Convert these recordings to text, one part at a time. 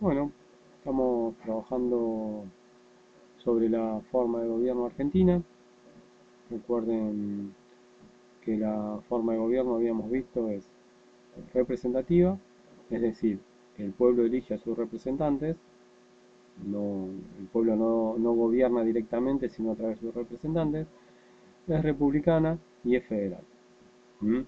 Bueno, estamos trabajando sobre la forma de gobierno argentina. Recuerden que la forma de gobierno habíamos visto es representativa, es decir, el pueblo elige a sus representantes, no, el pueblo no gobierna directamente, sino a través de sus representantes. Es republicana y es federal. ¿Mm?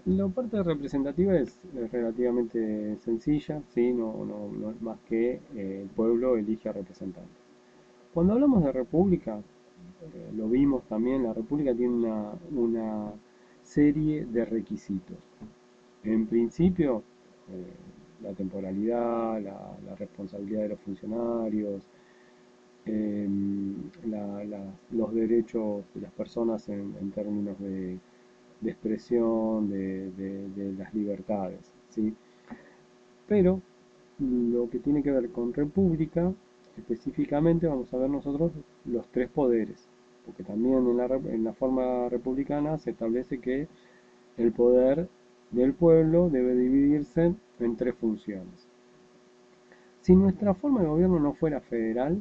La parte representativa es relativamente sencilla, ¿sí? No es más que el pueblo elige a representantes. Cuando hablamos de república, lo vimos también, la república tiene una serie de requisitos. En principio, la temporalidad, la responsabilidad de los funcionarios, eh, los derechos de las personas en términos de expresión, de las libertades, ¿sí? Pero lo que tiene que ver con república, específicamente vamos a ver nosotros los tres poderes, porque también en la forma republicana se establece que el poder del pueblo debe dividirse en tres funciones. Si nuestra forma de gobierno no fuera federal,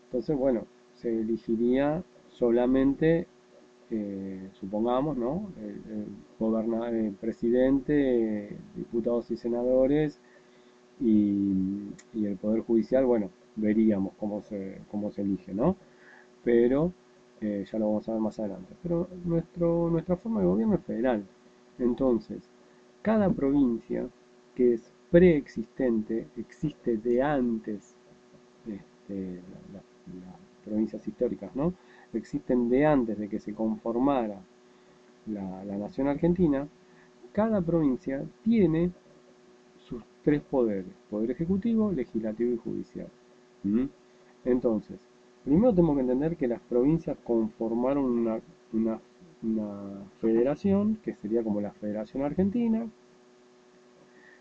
entonces, bueno, se elegiría solamente, supongamos, ¿no? El presidente, diputados y senadores y el Poder Judicial, bueno, veríamos cómo se elige, ¿no? Pero ya lo vamos a ver más adelante. Pero nuestra forma de gobierno es federal. Entonces, cada provincia que es preexistente, existe de antes, las provincias históricas, ¿no? Existen de antes de que se conformara la nación argentina, cada provincia tiene sus tres poderes, poder ejecutivo, legislativo y judicial. ¿Mm? Entonces, primero tenemos que entender que las provincias conformaron una, una federación, que sería como la Federación Argentina.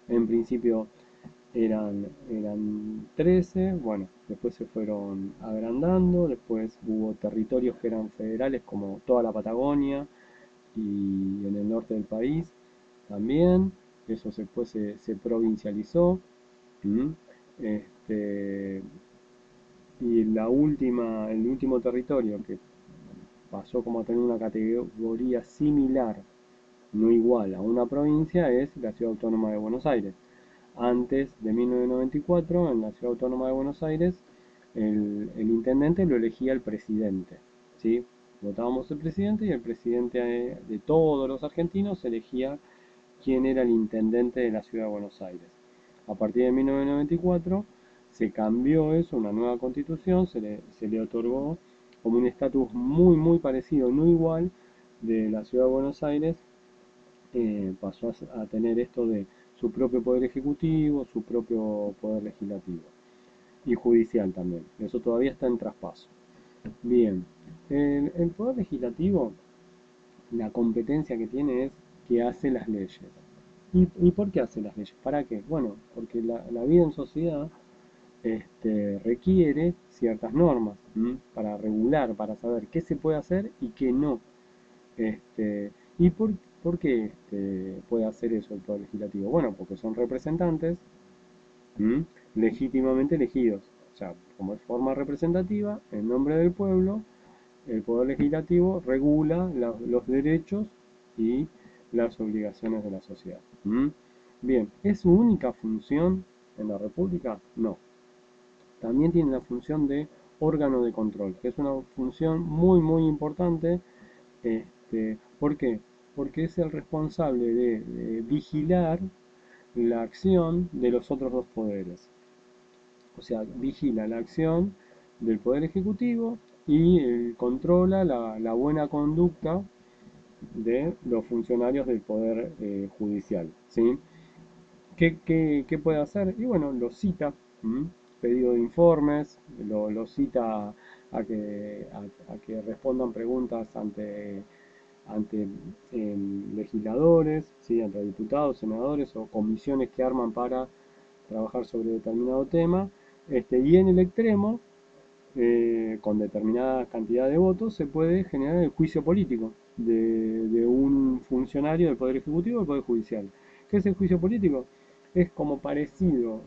En principio eran 13, bueno, después se fueron agrandando, después hubo territorios que eran federales como toda la Patagonia y en el norte del país también, eso después se provincializó. ¿Mm? Este, y el último territorio que pasó como a tener una categoría similar, no igual a una provincia, es la Ciudad Autónoma de Buenos Aires. Antes de 1994, en la Ciudad Autónoma de Buenos Aires, el intendente lo elegía el presidente, ¿sí? Votábamos el presidente y el presidente de todos los argentinos elegía quién era el intendente de la Ciudad de Buenos Aires. A partir de 1994 se cambió eso, una nueva constitución, se le otorgó como un estatus muy parecido, no igual, de la Ciudad de Buenos Aires. Pasó a tener esto de su propio poder ejecutivo, su propio poder legislativo y judicial también. Eso todavía está en traspaso. Bien, el poder legislativo, la competencia que tiene es que hace las leyes. Y por qué hace las leyes? ¿Para qué? Bueno, porque la vida en sociedad requiere ciertas normas, ¿m? Para regular, para saber qué se puede hacer y qué no. Este, ¿Y por qué puede hacer eso el Poder Legislativo? Bueno, porque son representantes, ¿m? Legítimamente elegidos. O sea, como es forma representativa, en nombre del pueblo, el Poder Legislativo regula los derechos y las obligaciones de la sociedad. ¿M? Bien, ¿es su única función en la República? No. También tiene la función de órgano de control, que es una función muy importante. ¿Por qué? Porque es el responsable de vigilar la acción de los otros dos poderes. O sea, vigila la acción del Poder Ejecutivo y controla la buena conducta de los funcionarios del Poder Judicial. ¿Sí? ¿Qué puede hacer? Y bueno, lo cita, ¿m? Pedido de informes, lo cita a que respondan preguntas ante legisladores, ¿sí? Ante diputados, senadores o comisiones que arman para trabajar sobre determinado tema. Y en el extremo, con determinada cantidad de votos, se puede generar el juicio político de un funcionario del Poder Ejecutivo o del Poder Judicial. ¿Qué es el juicio político? es como parecido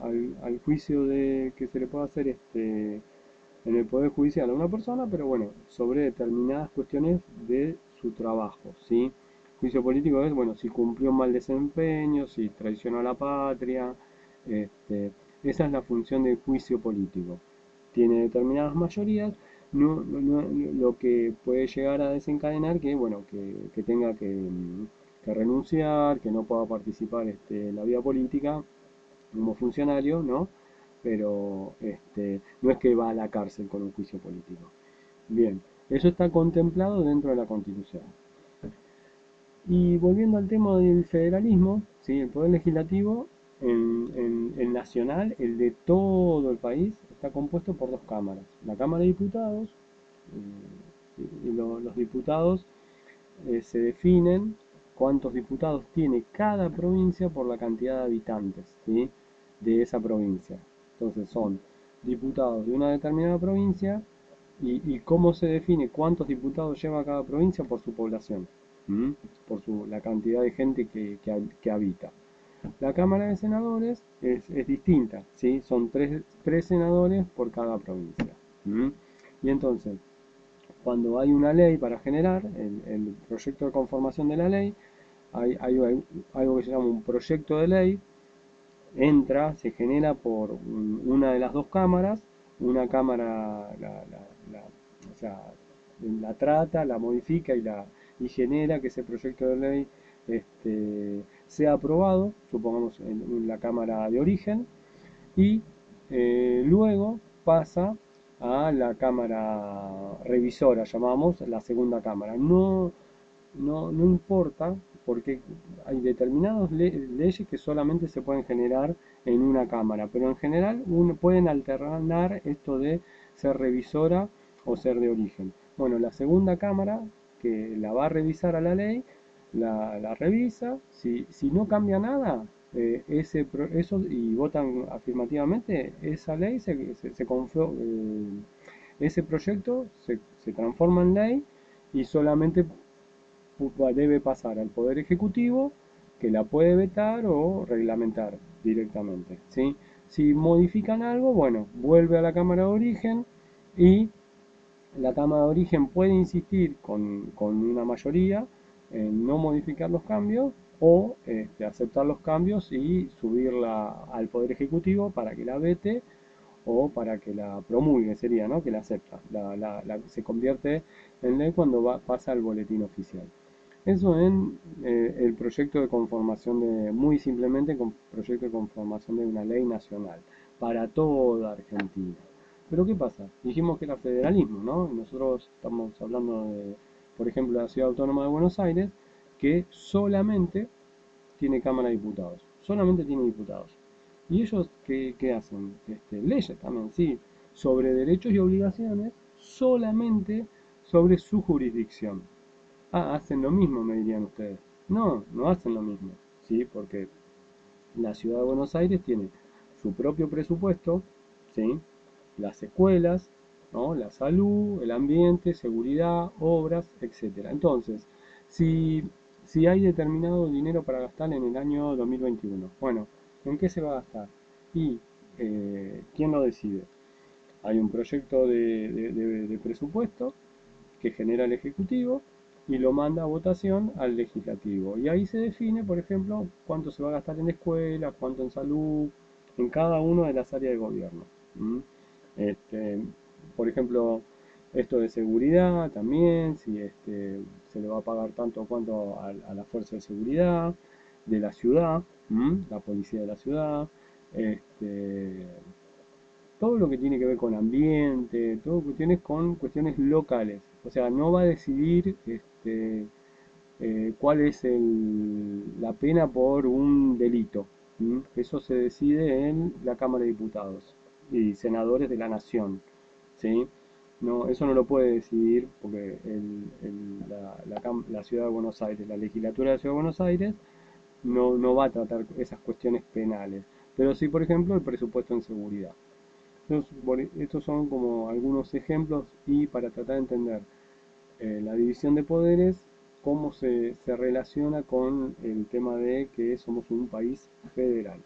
al juicio que se le puede hacer en el Poder Judicial a una persona, pero bueno, sobre determinadas cuestiones de su trabajo, ¿sí? Juicio político es, bueno, si cumplió un mal desempeño, si traicionó a la patria, este, esa es la función del juicio político. Tiene determinadas mayorías, lo que puede llegar a desencadenar que, bueno, que tenga que renunciar, que no pueda participar en la vida política como funcionario, ¿no? Pero no es que va a la cárcel con un juicio político. Bien, eso está contemplado dentro de la Constitución. Y volviendo al tema del federalismo, ¿sí? El poder legislativo, el nacional, el de todo el país, está compuesto por dos cámaras. La Cámara de Diputados, los diputados se definen cuántos diputados tiene cada provincia por la cantidad de habitantes, ¿sí? De esa provincia. Entonces son diputados de una determinada provincia y cómo se define cuántos diputados lleva cada provincia por su población, ¿m? Por la cantidad de gente que habita. La Cámara de Senadores es distinta, ¿sí? Son tres senadores por cada provincia. ¿M? Y entonces, cuando hay una ley para generar, el proyecto de conformación de la ley, hay algo que se llama un proyecto de ley, se genera por una de las dos cámaras, una cámara o sea, la trata, la modifica y genera que ese proyecto de ley sea aprobado, supongamos en la cámara de origen, y luego pasa a la cámara revisora, llamamos la segunda cámara. No importa, porque hay determinadas leyes que solamente se pueden generar en una cámara, pero en general pueden alternar esto de ser revisora o ser de origen. Bueno, la segunda cámara que la va a revisar a la ley, la revisa, si no cambia nada, eso y votan afirmativamente, esa ley ese proyecto se transforma en ley y solamente debe pasar al Poder Ejecutivo, que la puede vetar o reglamentar directamente, ¿sí? Si modifican algo, bueno, vuelve a la Cámara de Origen y la Cámara de Origen puede insistir con una mayoría en no modificar los cambios o aceptar los cambios y subirla al Poder Ejecutivo para que la vete o para que la promulgue, sería, ¿no? Que la acepta. Se convierte en ley cuando pasa al boletín oficial. Eso en el proyecto de conformación muy simplemente, proyecto de conformación de una ley nacional para toda Argentina. Pero ¿qué pasa? Dijimos que era federalismo, ¿no? Nosotros estamos hablando de, por ejemplo, la Ciudad Autónoma de Buenos Aires, que solamente tiene Cámara de Diputados, solamente tiene diputados. ¿Y ellos qué hacen? Leyes también, sí, sobre derechos y obligaciones, solamente sobre su jurisdicción. Ah, hacen lo mismo, me dirían ustedes. No, no hacen lo mismo, ¿sí? Porque la ciudad de Buenos Aires tiene su propio presupuesto, ¿sí? Las escuelas, ¿no? La salud, el ambiente, seguridad, obras, etcétera. Entonces, si, si hay determinado dinero para gastar en el año 2021, bueno, ¿en qué se va a gastar? Y ¿quién lo decide? Hay un proyecto de presupuesto que genera el Ejecutivo y lo manda a votación al Legislativo. Y ahí se define, por ejemplo, cuánto se va a gastar en escuelas, cuánto en salud, en cada una de las áreas de gobierno. ¿M? Este, por ejemplo, esto de seguridad también, si se le va a pagar tanto o cuanto a la fuerza de seguridad de la ciudad, la policía de la ciudad, este, todo lo que tiene que ver con ambiente, todo cuestiones con cuestiones locales. O sea, no va a decidir cuál es la pena por un delito. Eso se decide en la Cámara de Diputados y senadores de la Nación. ¿Sí? No, eso no lo puede decidir porque la Ciudad de Buenos Aires, la legislatura de la Ciudad de Buenos Aires, no va a tratar esas cuestiones penales. Pero sí, por ejemplo, el presupuesto en seguridad. Estos son como algunos ejemplos y para tratar de entender la división de poderes cómo se relaciona con el tema de que somos un país federal.